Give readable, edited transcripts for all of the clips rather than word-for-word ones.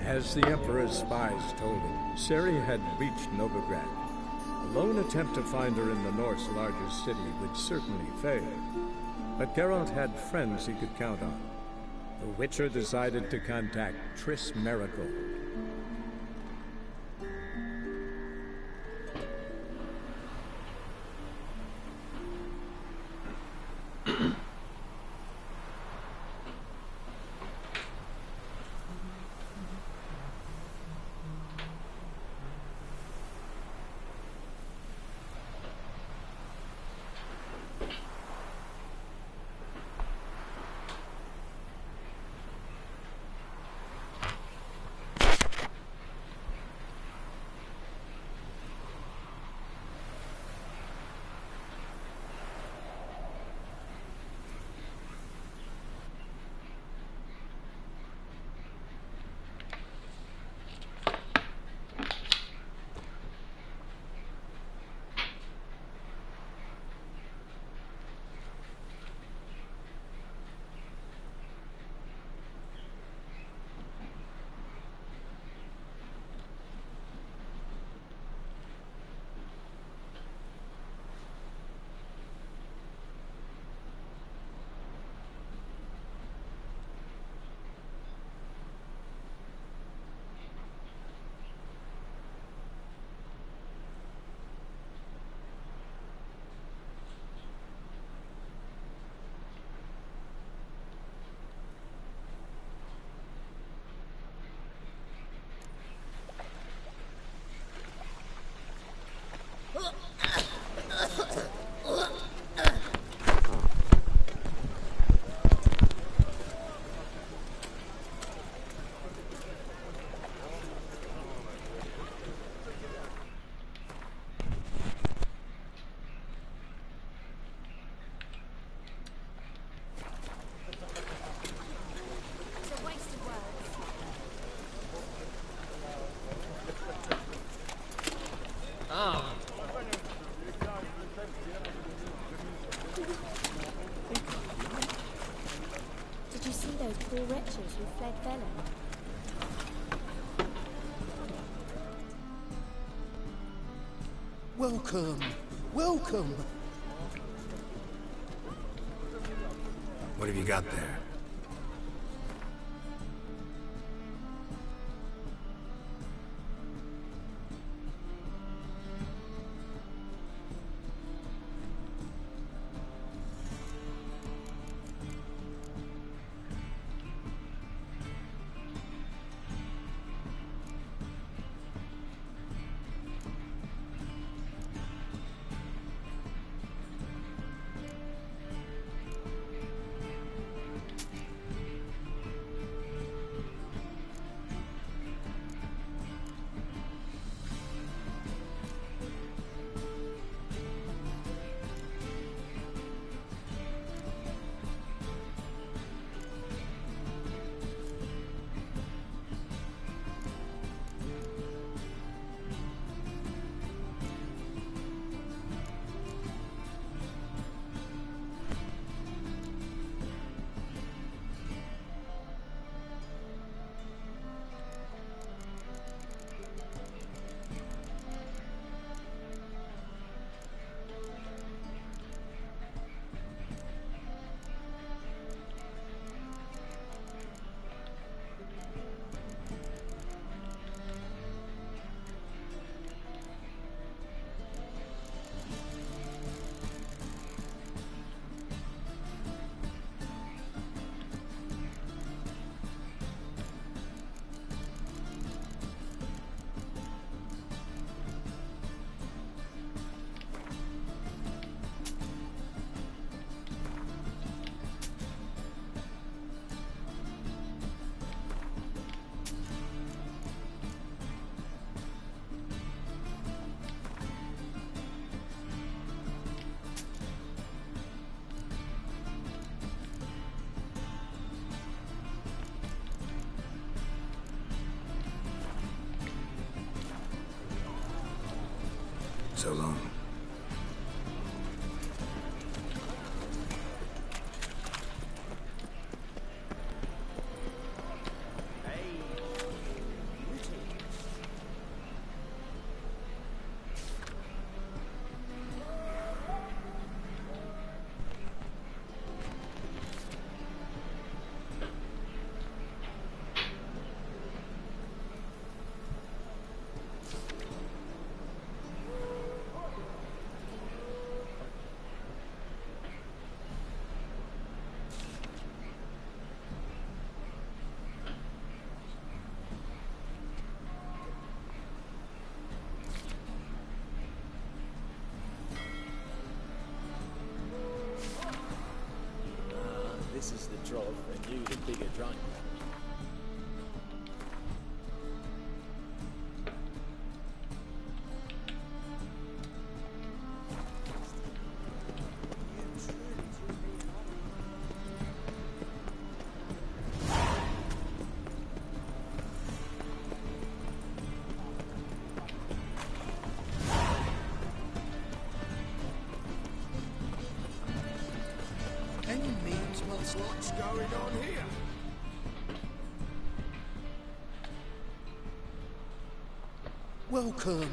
As the Emperor's spies told him, Ciri had reached Novigrad. A lone attempt to find her in the North's largest city would certainly fail. But Geralt had friends he could count on. The Witcher decided to contact Triss Merigold. Did you see those poor wretches who fled Velen? Welcome! Welcome! What have you got there? So long. trying. Any means must... What's going on here? Welcome,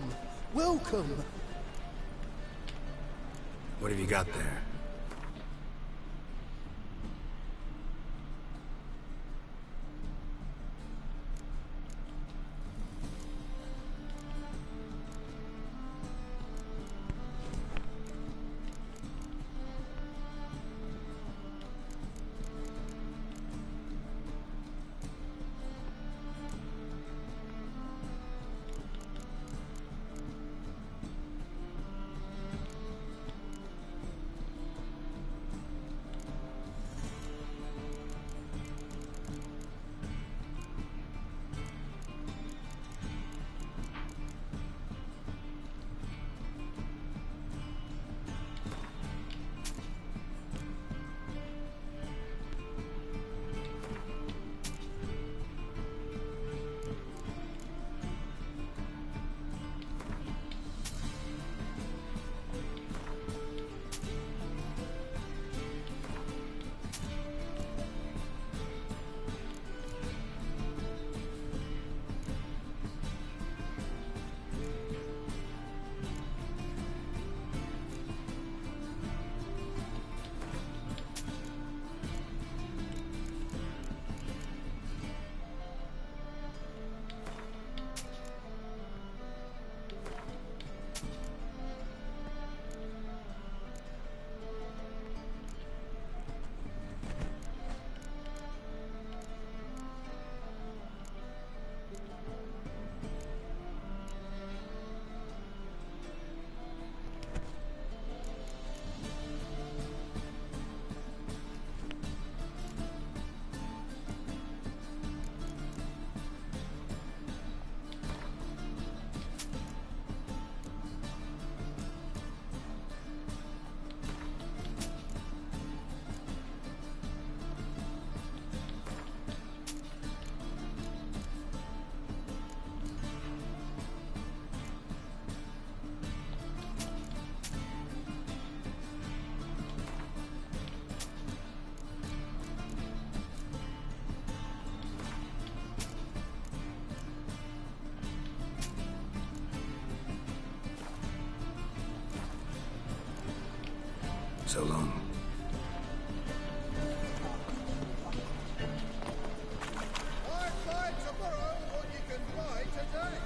welcome. What have you got there? So long. I buy tomorrow what you can buy today.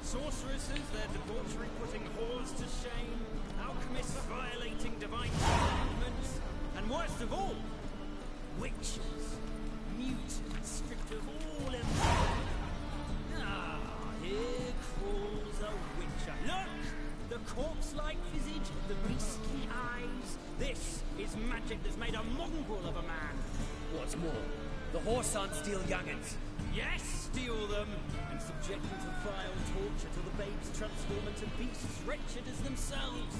Sorceresses, their debauchery putting whores to shame, alchemists violating divine commandments, and worst of all, witches, mutants stripped of all empire. Ah, here crawls a witcher. Look! The corpse-like visage, the beastly eyes. This is magic that's made a mongrel of a man. What's more, The horse aren't steal young'uns. Yes, steal them, and subject them to vile torture till the babes transform into beasts wretched as themselves.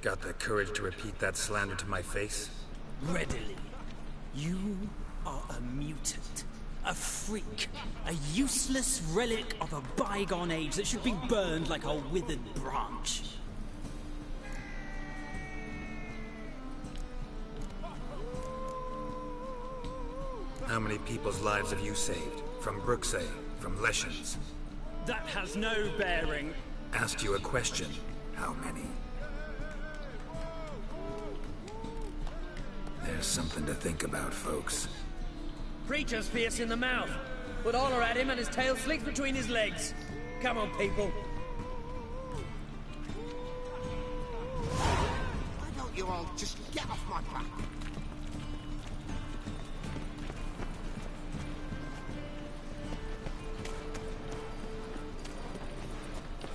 Got the courage to repeat that slander to my face? Readily. You are a mutant. A freak. A useless relic of a bygone age that should be burned like a withered branch. How many people's lives have you saved? From Bruxay? From Leshens? That has no bearing. Asked you a question. How many? There's something to think about, folks. Preacher's fierce in the mouth. Put holler at him and his tail slicks between his legs. Come on, people. Why don't you all just get off my back?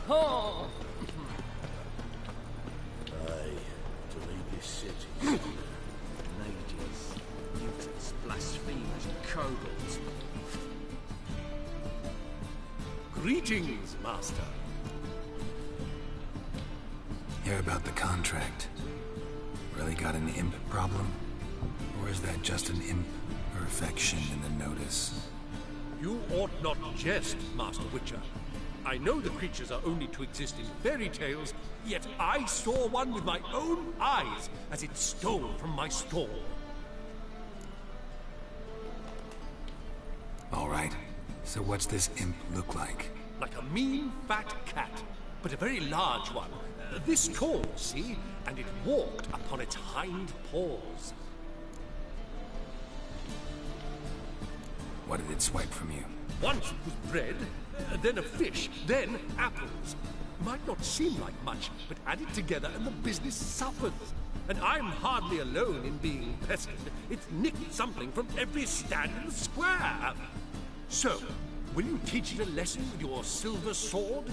Oh! Aye, to lead this city. Mages, mutants, blasphemers, and kobolds. Greetings, Master. Hear about the contract. Really got an imp problem? Or is that just an imp perfection in the notice? You ought not jest, Master Witcher. I know the creatures are only to exist in fairy tales, yet I saw one with my own eyes as it stole from my stall. All right. So what's this imp look like? Like a mean, fat cat, but a very large one. This tall, see? And it walked upon its hind paws. What did it swipe from you? Once it was bread, then a fish, then apples. Might not seem like much, but add it together and the business suffers. And I'm hardly alone in being pestered. It's nicked something from every stand in the square. So, will you teach it a lesson with your silver sword?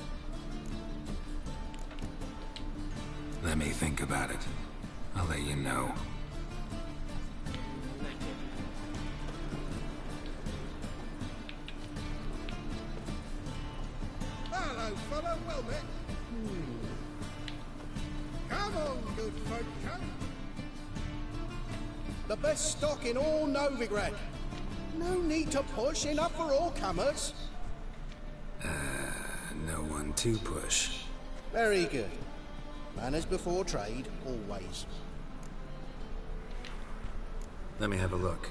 Let me think about it. I'll let you know. Hello, fellow. Well met. Come on, good folk, come. The best stock in all Novigrad. No need to push, enough for all comers. No one to push. Very good. Manners before trade, always. Let me have a look.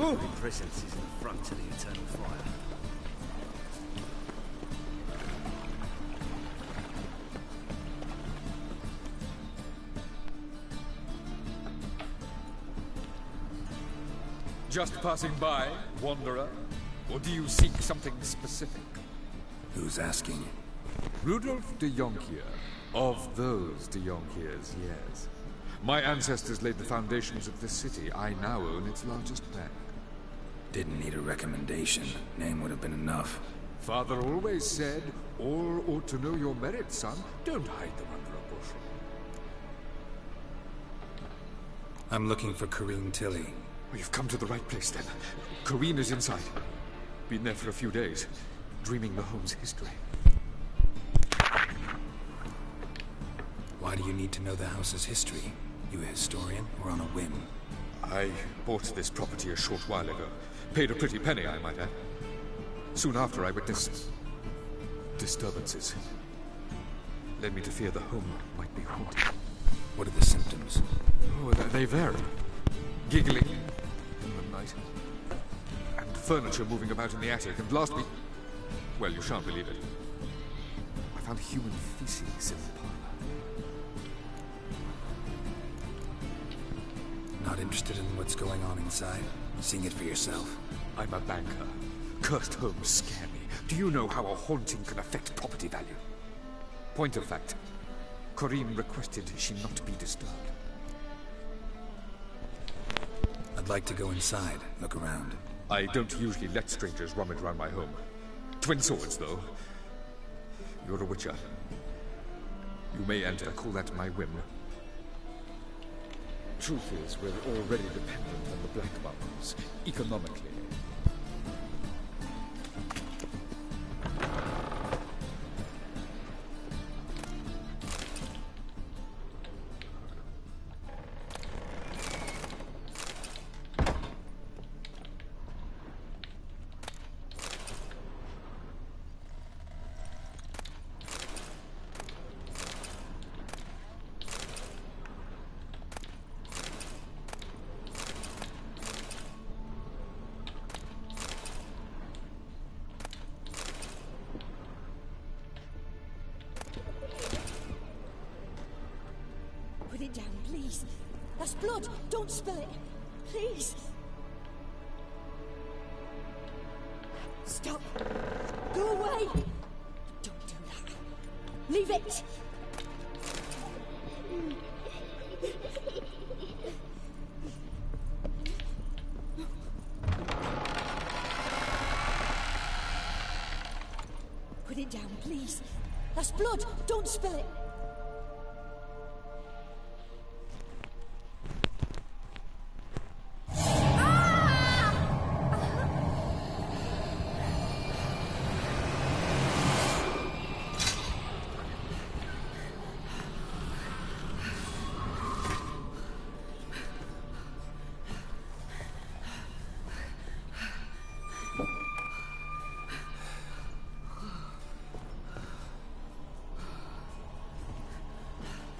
My presence is an affront to the eternal fire. Just passing by, wanderer? Or do you seek something specific? Who's asking? Rudolf de Jonkier. Of those de Jonkiers, yes. My ancestors laid the foundations of this city. I now own its largest bank. Didn't need a recommendation. Name would have been enough. Father always said, all ought to know your merit, son. Don't hide them under a bushel. I'm looking for Corrine Tilly. Well, you've come to the right place, then. Corrine is inside. Been there for a few days, dreaming the home's history. Why do you need to know the house's history? You a historian, or on a whim? I bought this property a short while ago. Paid a pretty penny, I might add. Soon after, I witnessed disturbances. Led me to fear the home might be haunted. What are the symptoms? Oh, they vary. Giggling in the night. And furniture moving about in the attic. And last week... well, you shan't believe it. I found human feces in the parlor. Not interested in what's going on inside? Seeing it for yourself? I'm a banker. Cursed homes scare me. Do you know how a haunting can affect property value? Point of fact, Corrine requested she not be disturbed. I'd like to go inside, look around. I don't usually let strangers rummage around my home. Twin swords, though. You're a witcher. You may enter, call that my whim. Truth is, we're already dependent on the Black Bubbles, economically. Put it down, please. That's blood. Don't spill it. Please. Stop. Go away. Don't do that. Leave it. Put it down, please. That's blood. Don't spill it.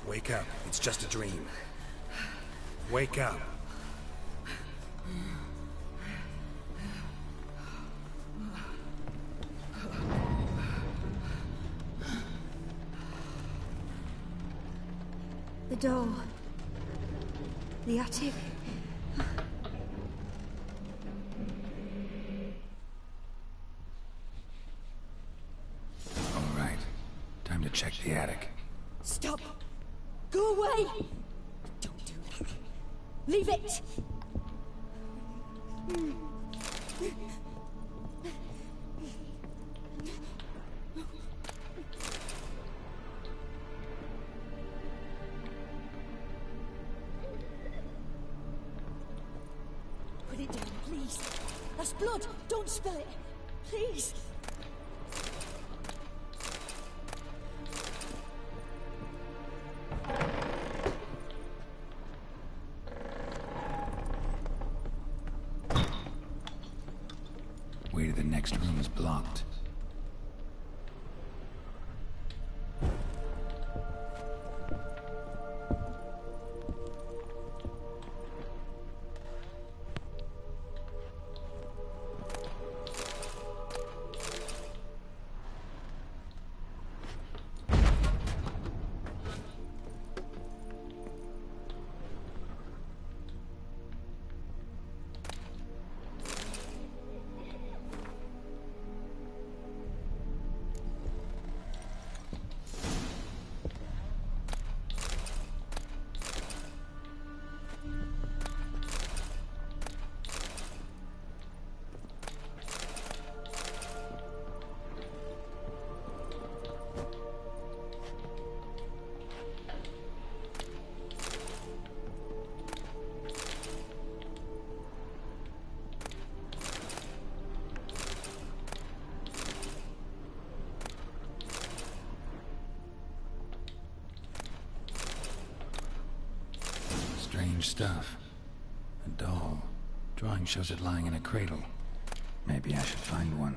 Wake up. It's just a dream. Wake up. The door. The attic. All right. Time to check the attic. Stop. Go away. Don't do that. Leave it. Put it down, please. That's blood. Don't spill it. Please. Way to the next room is blocked. Strange stuff. A doll. Drawing shows it lying in a cradle. Maybe I should find one.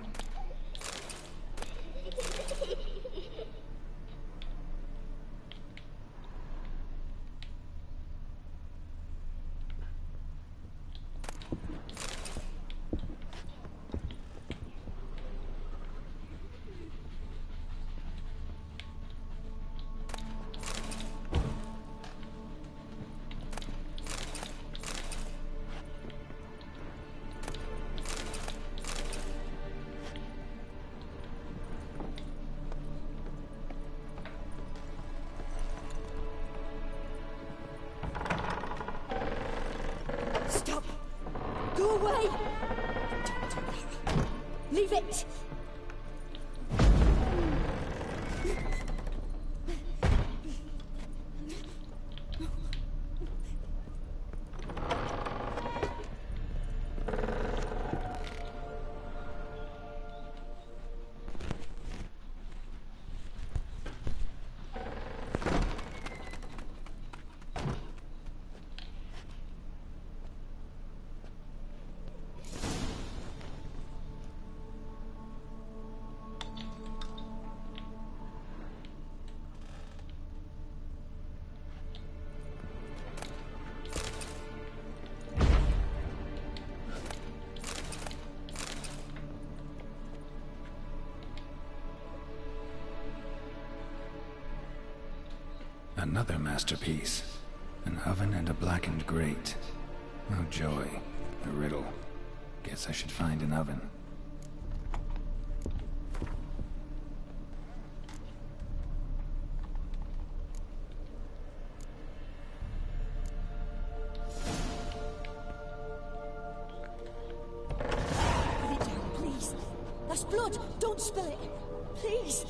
Stop! Go away! Don't do that. Leave it! Another masterpiece. An oven and a blackened grate. Oh joy. A riddle. Guess I should find an oven. Put it down, please. That's blood. Don't spill it. Please.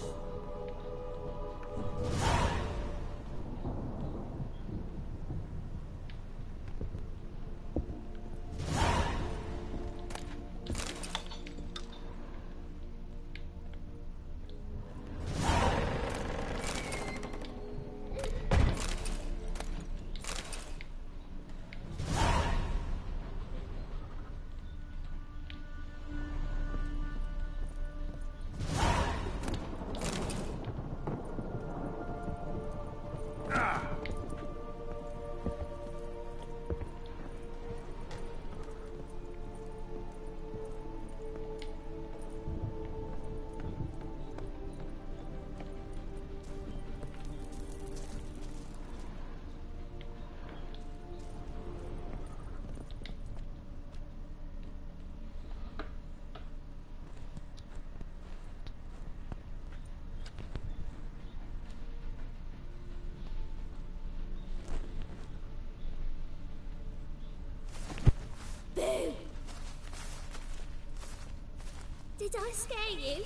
Boo! Did I scare you?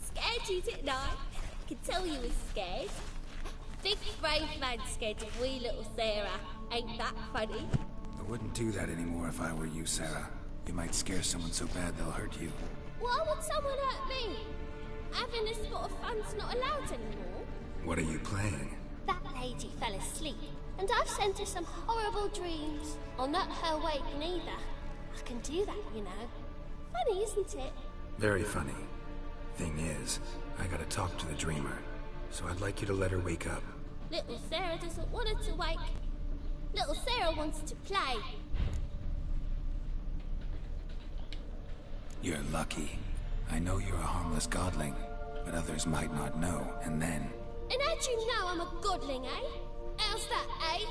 Scared you, didn't I? I could tell you were scared. Big brave man scared of wee little Sarah. Ain't that funny? I wouldn't do that anymore if I were you, Sarah. You might scare someone so bad they'll hurt you. Why would someone hurt me? Having a spot of fun's not allowed anymore. What are you playing? That lady fell asleep, and I've sent her some horrible dreams. I'll not her wake neither. I can do that, you know. Funny, isn't it? Very funny. Thing is, I gotta talk to the dreamer, so I'd like you to let her wake up. Little Sarah doesn't want her to wake. Little Sarah wants to play. You're lucky. I know you're a harmless godling, but others might not know, and then... And how'd you know I'm a godling, eh? How's that, eh?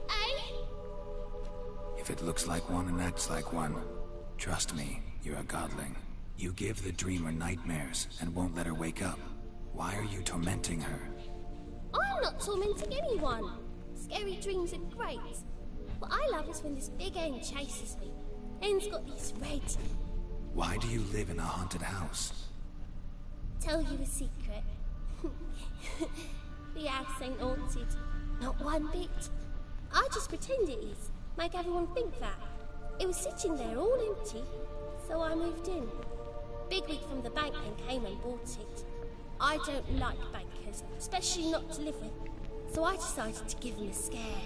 Eh? If it looks like one and acts like one, trust me, you're a godling. You give the dreamer nightmares and won't let her wake up. Why are you tormenting her? I'm not tormenting anyone. Scary dreams are great. What I love is when this big end chases me. End's got these red... Why do you live in a haunted house? Tell you a secret. The house ain't haunted. Not one bit. I just pretend it is. Make everyone think that. It was sitting there all empty, so I moved in. Bigwig from the bank then came and bought it. I don't like bankers, especially not to live with, so I decided to give them a scare.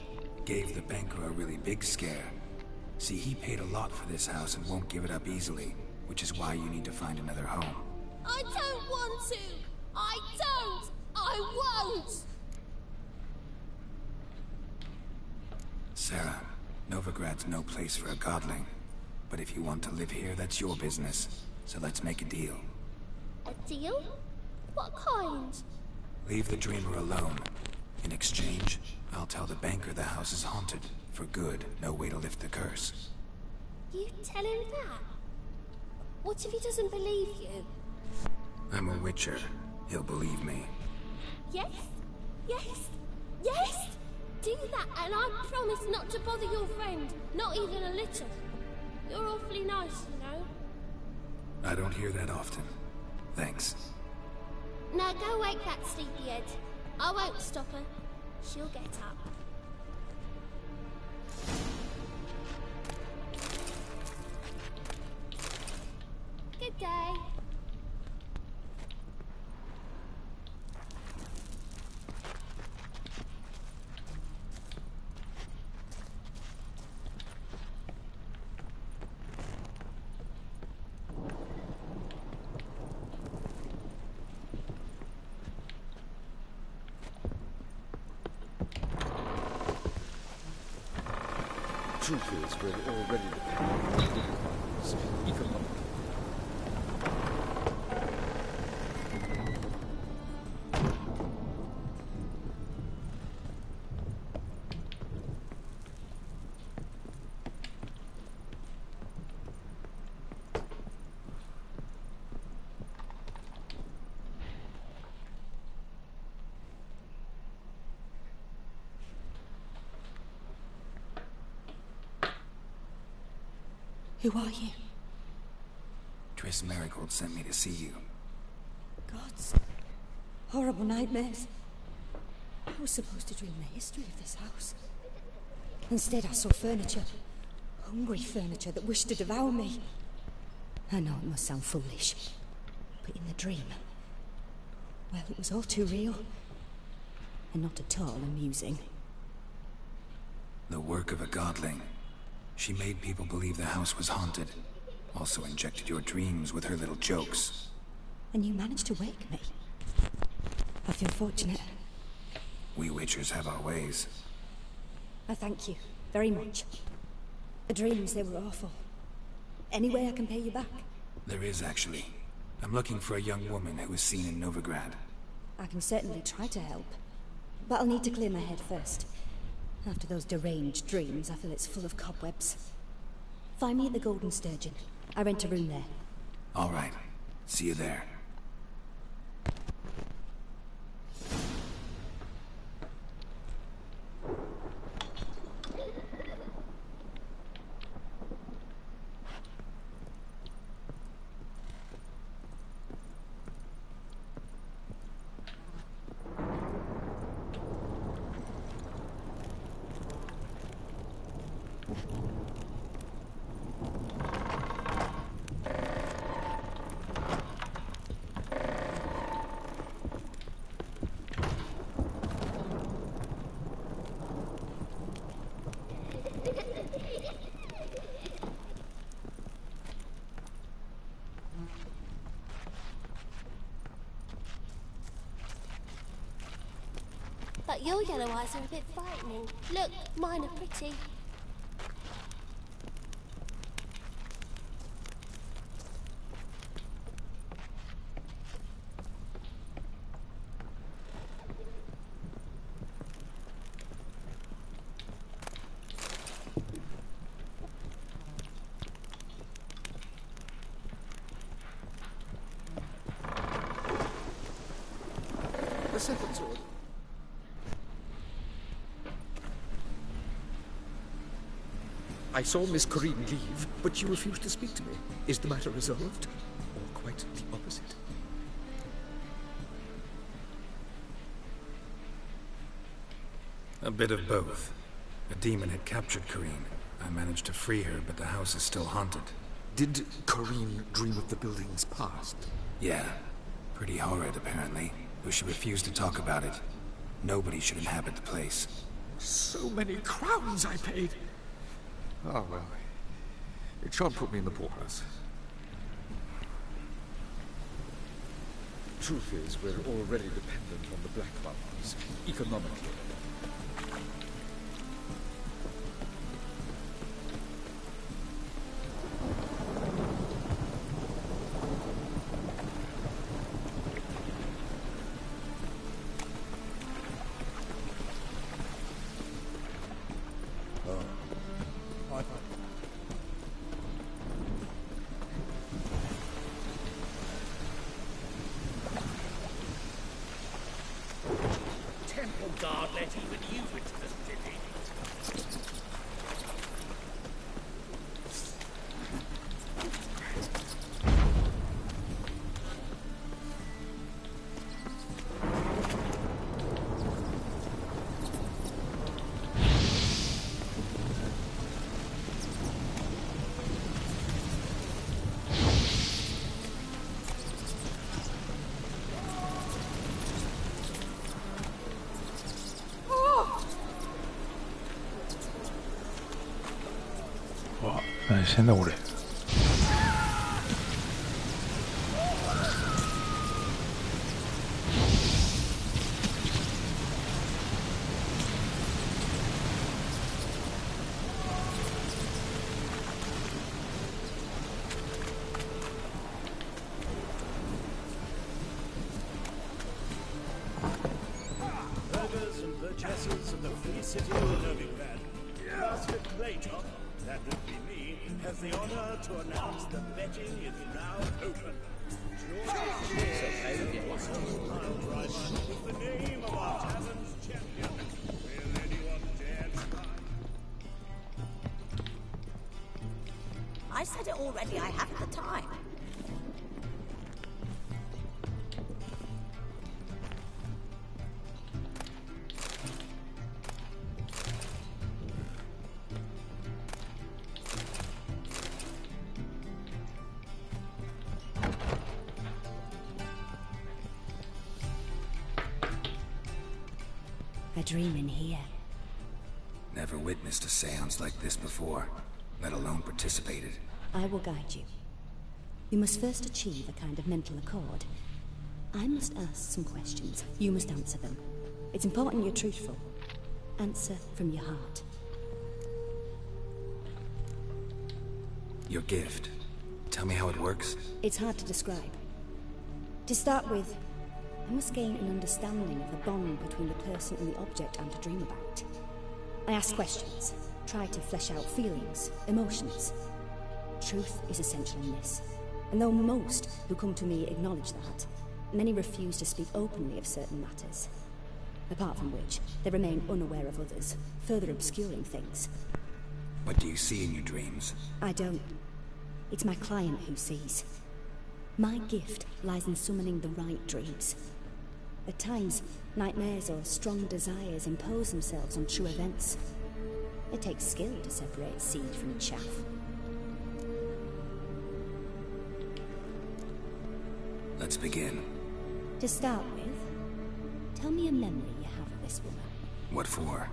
gave the banker a really big scare. See, he paid a lot for this house and won't give it up easily, which is why you need to find another home. I don't want to! I don't! I won't! Sarah, Novigrad's no place for a godling. But if you want to live here, that's your business. So let's make a deal. A deal? What kind? Leave the dreamer alone. In exchange, I'll tell the banker the house is haunted. For good, no way to lift the curse. You tell him that? What if he doesn't believe you? I'm a witcher. He'll believe me. Yes? Yes? Yes! Do that and I promise not to bother your friend. Not even a little. You're awfully nice, you know. I don't hear that often. Thanks. Now go wake that sleepyhead. I won't stop her. She'll get up. Good day. Truth is, we're already even longer. Who are you? Triss Merigold sent me to see you. Gods. Horrible nightmares. I was supposed to dream the history of this house. Instead, I saw furniture. Hungry furniture that wished to devour me. I know it must sound foolish, but in the dream, well, it was all too real. And not at all amusing. The work of a godling. She made people believe the house was haunted. Also injected your dreams with her little jokes. And you managed to wake me. I feel fortunate. We Witchers have our ways. I thank you very much. The dreams, they were awful. Any way I can pay you back? There is, actually. I'm looking for a young woman who was seen in Novigrad. I can certainly try to help. But I'll need to clear my head first. After those deranged dreams, I feel it's full of cobwebs. Find me at the Golden Sturgeon. I rent a room there. All right. See you there. But your yellow eyes are a bit frightening. Look, mine are pretty. The second sword. I saw Miss Corrine leave, but you refused to speak to me. Is the matter resolved? Or quite the opposite? A bit of both. A demon had captured Corrine. I managed to free her, but the house is still haunted. Did Corrine dream of the building's past? Yeah. Pretty horrid, apparently. Though she refused to talk about it. Nobody should inhabit the place. So many crowns I paid. Oh, well. It shan't put me in the poorhouse. Truth is, we're already dependent on the Black Barbars, economically. Temple guard let even you into the city.何してんだ俺。Burghers and burgesses of the free city of Novigrad. Master Claytop, that would be me, has the honor to announce the betting is now open. With the name of our tavern's champion. Will anyone dare try? I said it already, I haven't the time. A dream in here. Never witnessed a seance like this before, let alone participated. I will guide you. You must first achieve a kind of mental accord. I must ask some questions. You must answer them. It's important you're truthful. Answer from your heart. Your gift. Tell me how it works. It's hard to describe. To start with, I must gain an understanding of the bond between the person and the object I'm to dream about. I ask questions, try to flesh out feelings, emotions. Truth is essential in this, and though most who come to me acknowledge that, many refuse to speak openly of certain matters. Apart from which, they remain unaware of others, further obscuring things. What do you see in your dreams? I don't. It's my client who sees. My gift lies in summoning the right dreams. At times, nightmares or strong desires impose themselves on true events. It takes skill to separate seed from chaff. Let's begin. To start with, tell me a memory you have of this woman. What for?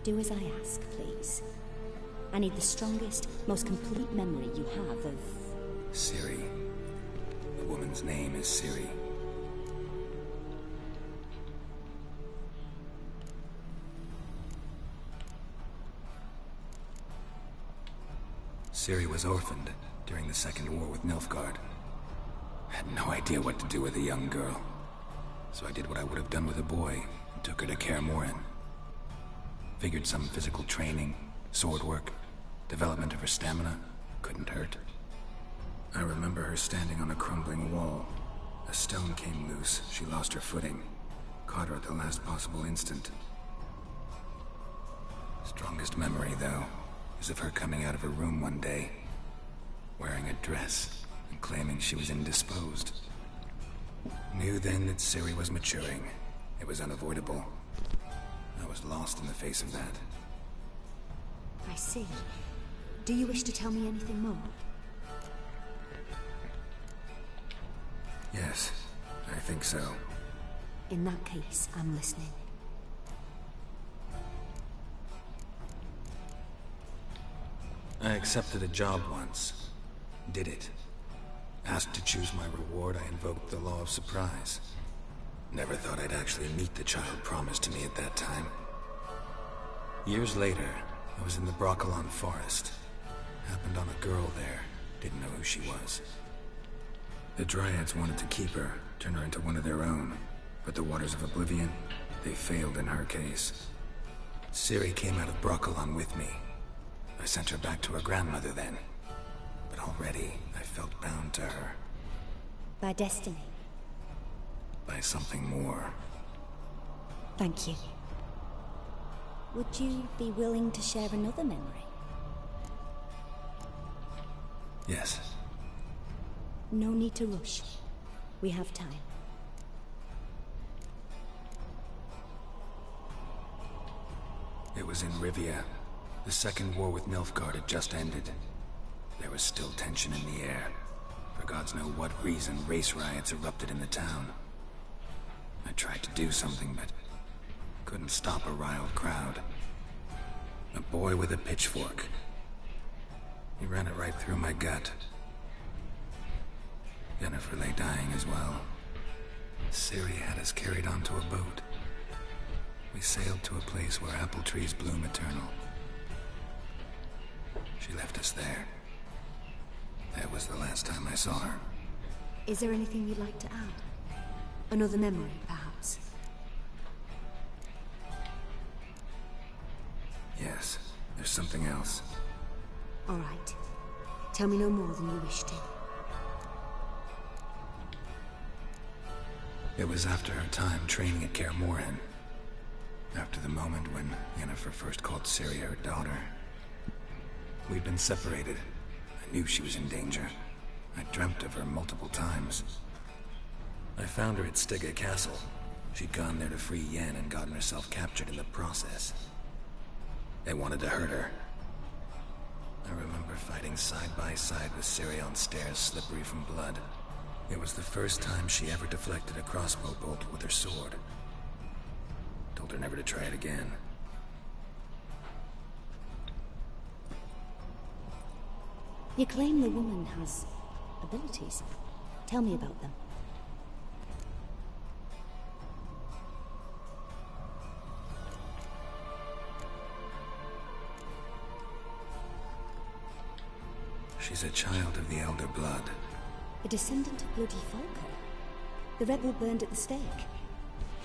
Do as I ask, please. I need the strongest, most complete memory you have of... Ciri. The woman's name is Ciri. Ciri was orphaned during the Second War with Nilfgaard. I had no idea what to do with a young girl. So I did what I would have done with a boy and took her to Kaer Morhen. Figured some physical training, sword work, development of her stamina couldn't hurt. I remember her standing on a crumbling wall. A stone came loose, she lost her footing. Caught her at the last possible instant. Strongest memory, though, is of her coming out of her room one day, wearing a dress and claiming she was indisposed. Knew then that Ciri was maturing. It was unavoidable. I was lost in the face of that. I see. Do you wish to tell me anything more? Yes, I think so. In that case, I'm listening. I accepted a job once. Did it. Asked to choose my reward, I invoked the law of surprise. Never thought I'd actually meet the child promised to me at that time. Years later, I was in the Brokilon Forest. Happened on a girl there. Didn't know who she was. The Dryads wanted to keep her, turn her into one of their own. But the Waters of Oblivion, they failed in her case. Ciri came out of Brokilon with me. I sent her back to her grandmother then. But already, I felt bound to her. By destiny. By something more. Thank you. Would you be willing to share another memory? Yes. No need to rush. We have time. It was in Rivia. The second war with Nilfgaard had just ended. There was still tension in the air. For gods know what reason, race riots erupted in the town. I tried to do something, but couldn't stop a riled crowd. A boy with a pitchfork. He ran it right through my gut. Yennefer lay dying as well. Ciri had us carried onto a boat. We sailed to a place where apple trees bloom eternal. She left us there. That was the last time I saw her. Is there anything you'd like to add? Another memory, perhaps? Yes, there's something else. All right. Tell me no more than you wish to. It was after her time training at Kaer Morhen. After the moment when Yennefer first called Ciri her daughter. We'd been separated. I knew she was in danger. I dreamt of her multiple times. I found her at Stygga Castle. She'd gone there to free Yen and gotten herself captured in the process. They wanted to hurt her. I remember fighting side by side with Ciri on stairs slippery from blood. It was the first time she ever deflected a crossbow bolt with her sword. Told her never to try it again. You claim the woman has abilities. Tell me about them. She's a child of the Elder Blood. A descendant of Bloody Falker. The rebel burned at the stake.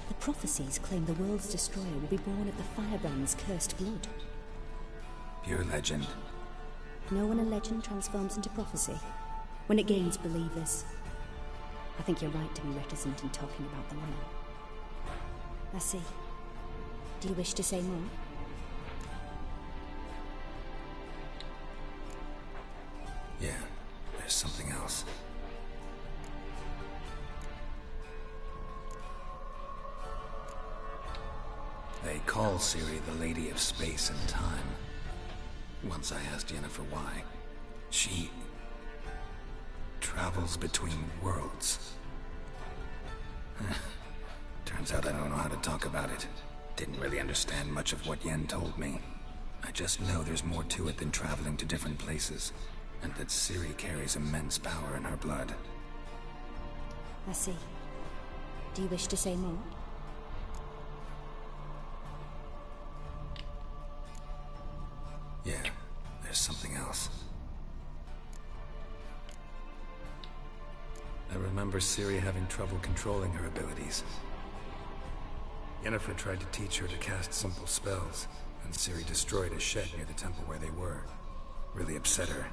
The prophecies claim the world's destroyer will be born of the Firebrand's cursed blood. Pure legend. Know when a legend transforms into prophecy? When it gains believers. I think you're right to be reticent in talking about the woman. I see. Do you wish to say more? Yeah, there's something else. They call Ciri the Lady of Space and Time. Once I asked Yennefer why. She travels between worlds. Turns out I don't know how to talk about it. Didn't really understand much of what Yen told me. I just know there's more to it than traveling to different places, and that Ciri carries immense power in her blood. I see. Do you wish to say more? Yeah, there's something else. I remember Ciri having trouble controlling her abilities. Yennefer tried to teach her to cast simple spells, and Ciri destroyed a shed near the temple where they were. Really upset her,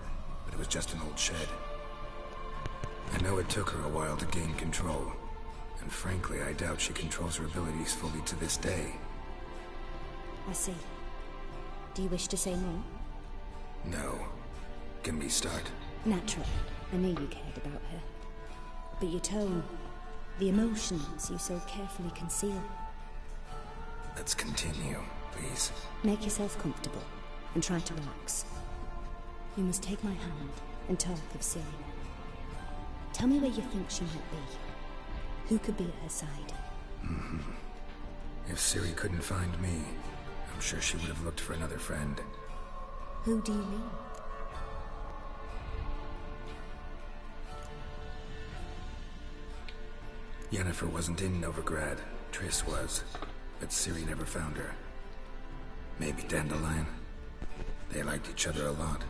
but it was just an old shed. I know it took her a while to gain control, and frankly, I doubt she controls her abilities fully to this day. I see. Do you wish to say more? No. Can we start? Naturally. I knew you cared about her. But your tone, the emotions you so carefully conceal. Let's continue, please. Make yourself comfortable, and try to relax. You must take my hand and talk of Ciri. Tell me where you think she might be. Who could be at her side? If Ciri couldn't find me, I'm sure she would have looked for another friend. Who do you mean? Yennefer wasn't in Novigrad. Triss was. But Ciri never found her. Maybe Dandelion? They liked each other a lot.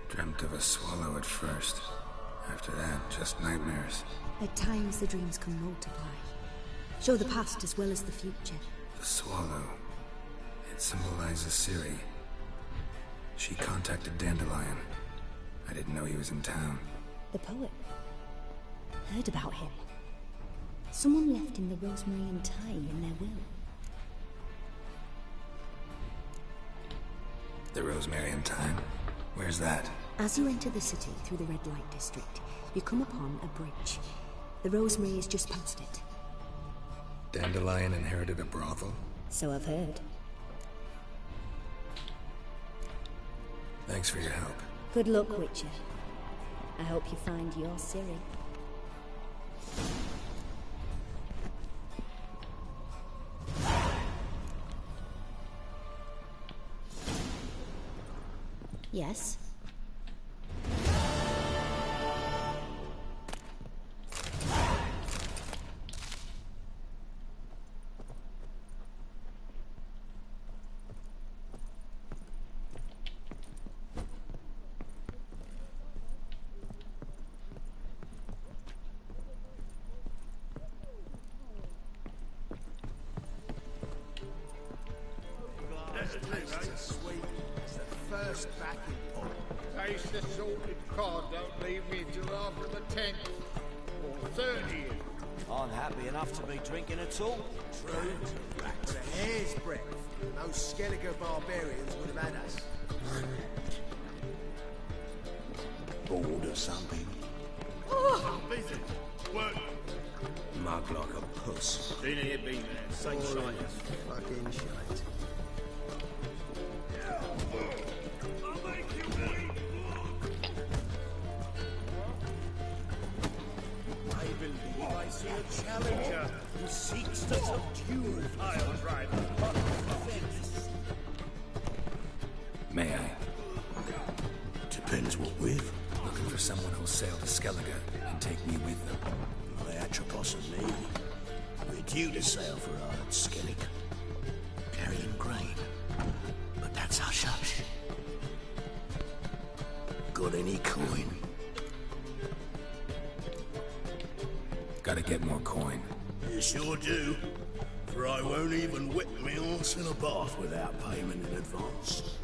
Dreamt of a swallow at first. After that, just nightmares. At times the dreams can multiply. Show the past as well as the future. The swallow. It symbolizes Ciri. She contacted Dandelion. I didn't know he was in town. The poet. Heard about him. Someone left him the rosemary and thyme in their will. The rosemary and thyme? Where's that? As you enter the city through the red light district, you come upon a bridge. The rosemary is just past it. Dandelion inherited a brothel? So I've heard. Thanks for your help. Good luck, Witcher. I hope you find your Ciri. Yes? Taste the salted cod, don't leave me till after the 10th. Or 30th. I'm happy enough to be drinking at all. True. But a hair's breadth. No Skellige barbarians would have had us. Bored or something? Oh, busy. Work. Mug like a puss. Been here, been there. Same shite. Fucking shite. I believe I see a challenger who seeks to subdue Pile Driver. May I? Depends what with. Looking for someone who'll sail to Skellige and take me with them. My Atropos and me. We're due to sail for our Skellig. Carrying grain. But that's hush-hush. Got any coin? Gotta get more coin. You sure do. For I won't even whip me horse in a bath without payment in advance.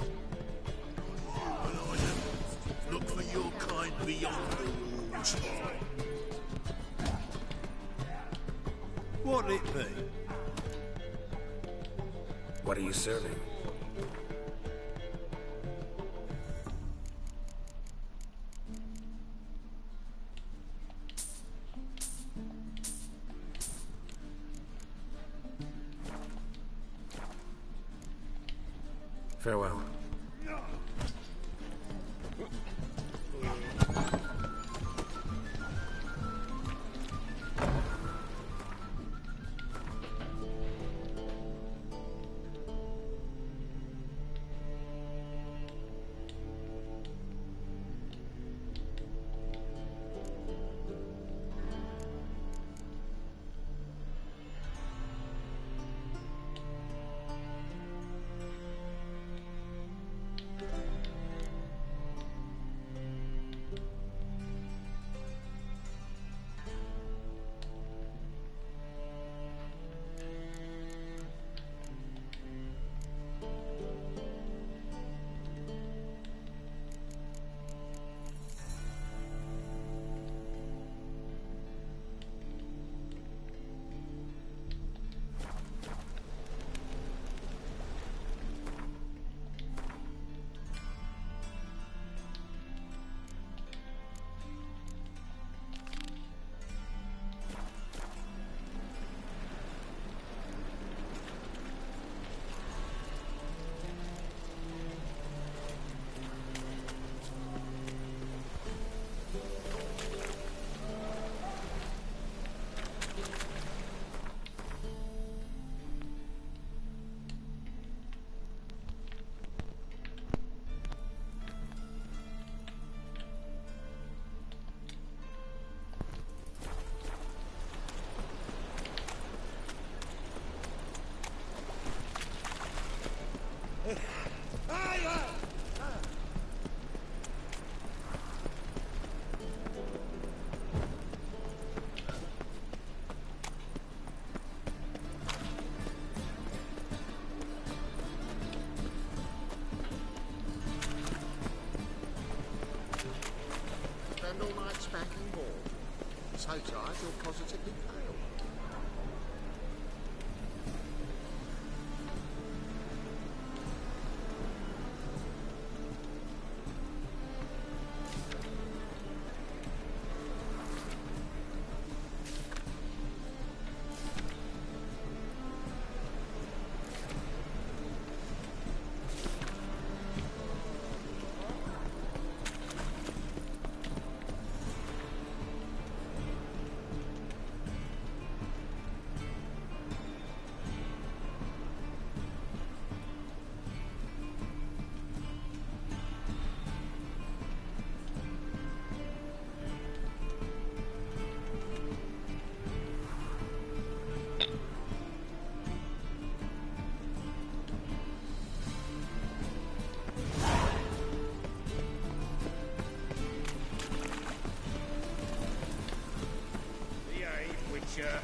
And I look for your kind beyond the rules. What'll it be? What are you serving? Farewell. hypnotize or positively fail. Behave, Witcher.